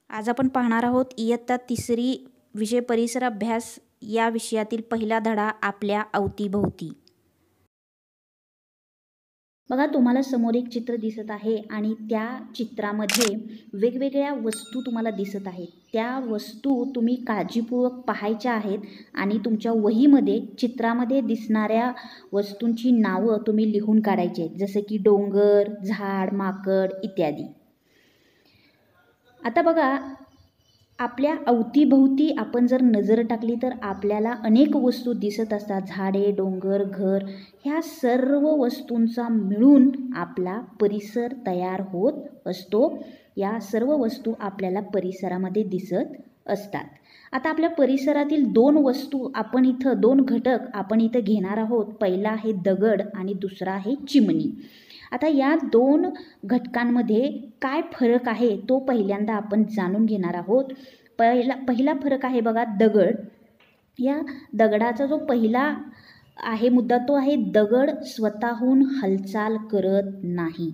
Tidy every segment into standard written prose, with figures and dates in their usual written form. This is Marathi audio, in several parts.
आज आपण पाहणार आहोत इयत्ता तिसरी विषय परिसर अभ्यास या विषयातील पहिला धडा आपल्या अवतीभोवती। बघा, तुम्हाला समोर एक चित्र दिसत आहे आणि त्या चित्रामध्ये वेगवेगळ्या वस्तू तुम्हाला दिसत आहेत। त्या वस्तू तुम्ही काळजीपूर्वक पाहायच्या आहेत आणि तुमच्या वहीमध्ये चित्रामध्ये दिसणाऱ्या वस्तूंची नावं तुम्ही लिहून काढायची आहेत, जसे की डोंगर, झाड, माकड इत्यादी। आता बघा, आपल्या अवतीभोवती आपण जर नजर टाकली तर आपल्याला अनेक वस्तू दिसत असतात। झाडे, डोंगर, घर ह्या सर्व वस्तूंचा मिळून आपला परिसर तयार होत असतो। या सर्व वस्तू आपल्याला परिसरामध्ये दिसत असतात। आता आपल्या परिसरातील दोन घटक आपण इथं घेणार आहोत। पहिला आहे दगड आणि दुसरा आहे चिमणी। आता या दोन घटकांमध्ये काय फरक आहे तो पहिल्यांदा आपण जाणून घेणार आहोत। पहिला फरक आहे बघा, दगड। या दगडाचा जो पहिला आहे मुद्दा तो आहे ठगड स्वतःहून हालचाल करत नाही।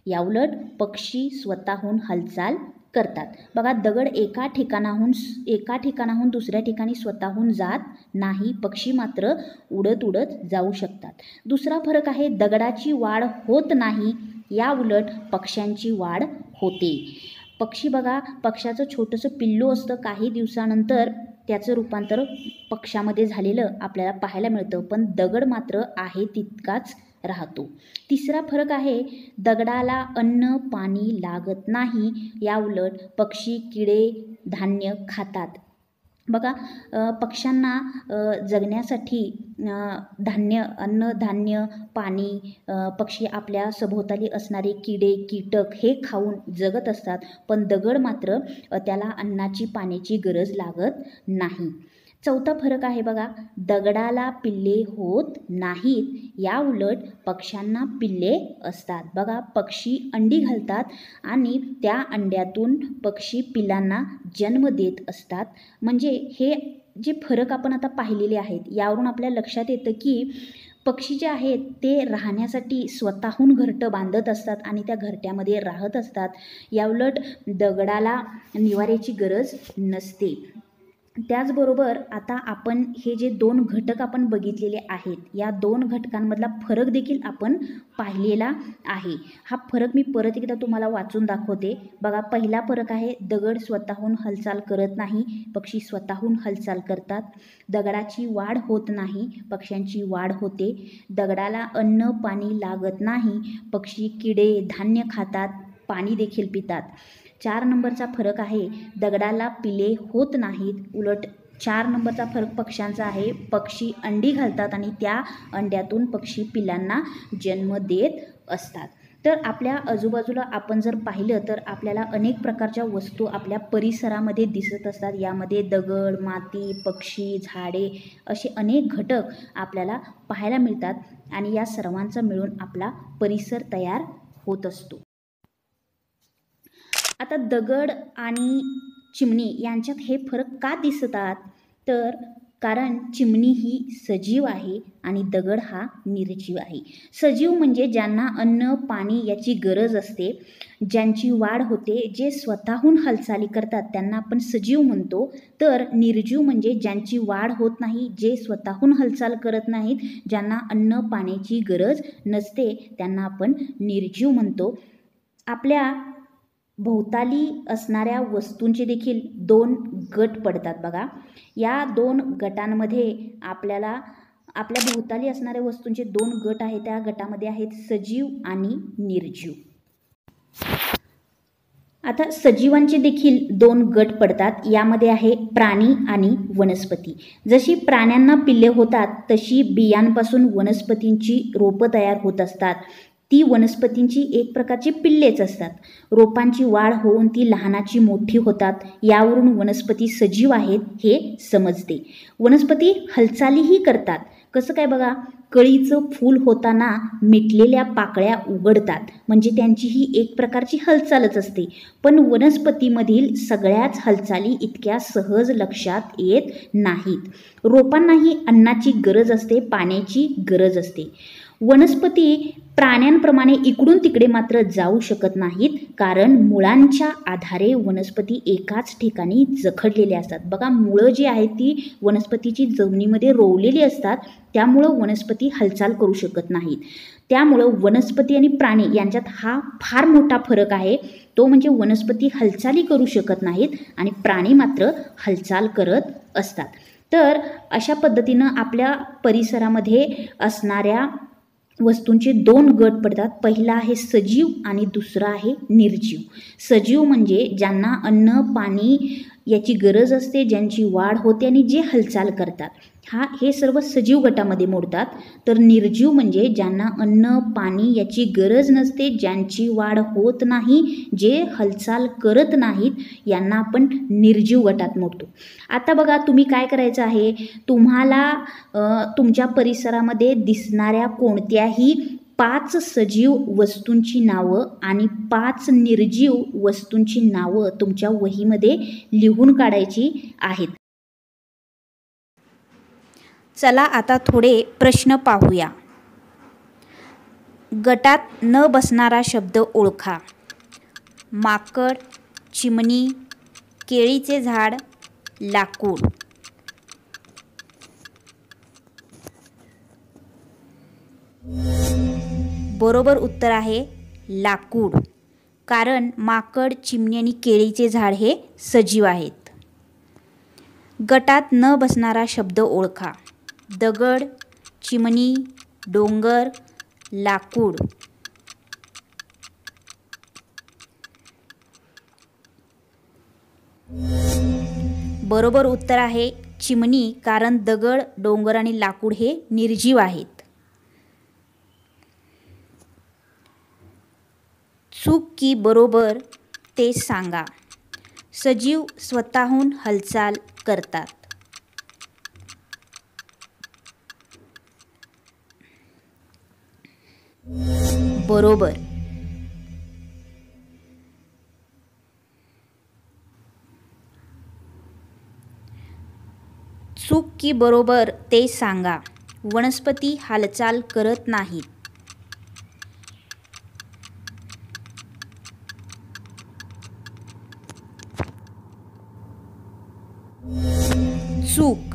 याउलट पक्षी स्वतःहून हालचाल करतात। बघा, दगड एका ठिकाणाहून दुसऱ्या ठिकाणी स्वतःहून जात नाही, पक्षी मात्र उडत उडत जाऊ शकतात। दुसरा फरक आहे, दगडाची वाढ होत नाही, या उलट पक्ष्यांची वाढ होते। पक्षी बघा, पक्ष्याचं छोटंसं पिल्लू असतं, काही दिवसानंतर त्याचं रूपांतर पक्ष्यामध्ये झालेलं आपल्याला पाहायला मिळतं, पण दगड मात्र आहे तितकाच राहतो। तिसरा फरक आहे, दगडाला अन्न पाणी लागत नाही, या उलट पक्षी किडे धान्य खातात। बघा, पक्ष्यांना जगण्यासाठी अन्न धान्य पाणी, पक्षी आपल्या सभोवताली असणारे किडे कीटक हे खाऊन जगत असतात, पण दगड मात्र त्याला अन्नाची पाण्याची गरज लागत नाही। चौथा फरक आहे बघा, दगडाला पिल्ले होत नाहीत, या उलट पक्ष्यांना पिल्ले असतात। बघा, पक्षी अंडी घालतात आणि त्या अंड्यातून पक्षी पिलांना जन्म देत असतात। म्हणजे हे जे फरक आपण आता पाहिलेले आहेत, यावरून आपल्या लक्षात येतं की पक्षी जे आहेत ते राहण्यासाठी स्वतःहून घरटं बांधत असतात आणि त्या घरट्यामध्ये राहत असतात। याउलट दगडाला निवाऱ्याची गरज नसते। त्याचबरोबर आता आपण हे जे दोन घटक आपण बघितलेले आहेत, या दोन घटकांमधला फरक देखील आपण पाहिलेला आहे। हा फरक मी परत एकदा तुम्हाला वाचून दाखवते। बघा, पहिला फरक आहे, दगड स्वतःहून हालचाल करत नाही, पक्षी स्वतःहून हालचाल करतात। दगडाची वाढ होत नाही, पक्ष्यांची वाढ होते। दगडाला अन्न पाणी लागत नाही, पक्षी किडे धान्य खातात, पाणी देखील पितात। 4 नंबरचा फरक आहे, दगडाला पिले होत नाहीत, उलट 4 नंबरचा फरक पक्ष्यांचा आहे, पक्षी अंडी घालतात आणि त्या अंड्यातून पक्षी पिलांना जन्म देत असतात। तर आपल्या आजूबाजूला आपण जर पाहिलं तर आपल्याला अनेक प्रकारच्या वस्तू आपल्या परिसरामध्ये दिसत असतात। यामध्ये दगड, माती, पक्षी, झाडे असे अनेक घटक आपल्याला पाहायला मिळतात आणि या सर्वांचा मिळून आपला परिसर तयार होत असतो। आता दगड आणि चिमणी यांच्यात हे फरक का दिसतात, तर कारण चिमणी ही सजीव आहे आणि दगड हा निर्जीव आहे। सजीव म्हणजे ज्यांना अन्न पाणी याची गरज असते, ज्यांची वाढ होते, जे स्वतःहून हालचाली करतात त्यांना आपण सजीव म्हणतो। तर निर्जीव म्हणजे ज्यांची वाढ होत नाही, जे स्वतःहून हालचाल करत नाहीत, ज्यांना अन्न पाण्याची गरज नसते, त्यांना आपण निर्जीव म्हणतो। आपल्या भोवताली असणाऱ्या वस्तूंचे देखील 2 गट पडतात। बघा, या 2 गटांमध्ये आपल्याला आपल्या भोवताली असणाऱ्या वस्तूंचे 2 गट आहेत। त्या गटामध्ये आहेत सजीव आणि निर्जीव। आता सजीवांचे देखील 2 गट पडतात। यामध्ये आहे प्राणी आणि वनस्पती। जशी प्राण्यांना पिल्ले होतात तशी बियांपासून वनस्पतींची रोपं तयार होत असतात। ती वनस्पतींची एक प्रकारची पिल्लेच असतात। रोपांची वाढ होऊन ती लहानाची मोठी होतात, यावरून वनस्पती सजीव आहेत हे समजते। वनस्पती हालचालीही करतात। कसं काय बघा, कळीचं फूल होताना मिटलेल्या पाकळ्या उघडतात, म्हणजे त्यांची ही एक प्रकारची हालचालच असते। पण वनस्पतीमधील सगळ्याच हालचाली इतक्या सहज लक्षात येत नाहीत। रोपांनाही अन्नाची गरज असते, पाण्याची गरज असते। वनस्पती प्राण्यांप्रमाणे इकडून तिकडे मात्र जाऊ शकत नाहीत, कारण मुळांच्या आधारे वनस्पती एकाच ठिकाणी जखडलेल्या असतात. बघा, मुळं जी आहेत ती वनस्पतीची जमिनीमध्ये रोवलेली असतात, त्यामुळं वनस्पती हालचाल करू शकत नाहीत. त्यामुळं वनस्पती आणि प्राणी यांच्यात हा फार मोठा फरक आहे. तो म्हणजे वनस्पती हालचाली करू शकत नाहीत आणि प्राणी मात्र हालचाल करत असतात. तर अशा पद्धतीनं आपल्या परिसरामध्ये असणाऱ्या वस्तूंचे 2 गट पडतात. पहिला आहे सजीव आणि दुसरा आहे निर्जीव. सजीव म्हणजे ज्यांना अन्न पाणी याची गरज असते, ज्यांची वाढ होते आणि जे हालचाल करतात, हे सर्व सजीव गटामध्ये मोडतात. तर निर्जीव म्हणजे ज्यांना अन्न पाणी याची गरज नसते, ज्यांची वाढ होत नाही, जे हालचाल करत नाहीत, यांना आपण निर्जीव गटात मोडतो. आता बघा, तुम्ही काय करायचं आहे, तुम्हाला तुमच्या परिसरामध्ये दिसणाऱ्या कोणत्याही 5 सजीव वस्तूंची नावं आणि 5 निर्जीव वस्तूंची नावं तुमच्या वहीमध्ये लिहून काढायची आहेत. चला आता थोडे प्रश्न पाहूया. गटात न बसणारा शब्द ओळखा. माकड, चिमणी, केळीचे झाड, लाकूड. बरोबर उत्तर आहे लाकूड, कारण माकड, चिमणी आणि केळीचे झाड हे सजीव आहेत. गटात न बसणारा शब्द ओळखा. दगड, चिमणी, डोंगर, लाकूड. बरोबर उत्तर आहे चिमणी, कारण दगड, डोंगर आणि लाकूड हे निर्जीव आहेत. चूक की बरोबर ते सांगा. सजीव स्वतःहून हालचाल करतात. बरोबर. चूक की बरोबर ते सांगा. वनस्पती हालचाल करत नाहीत. चूक.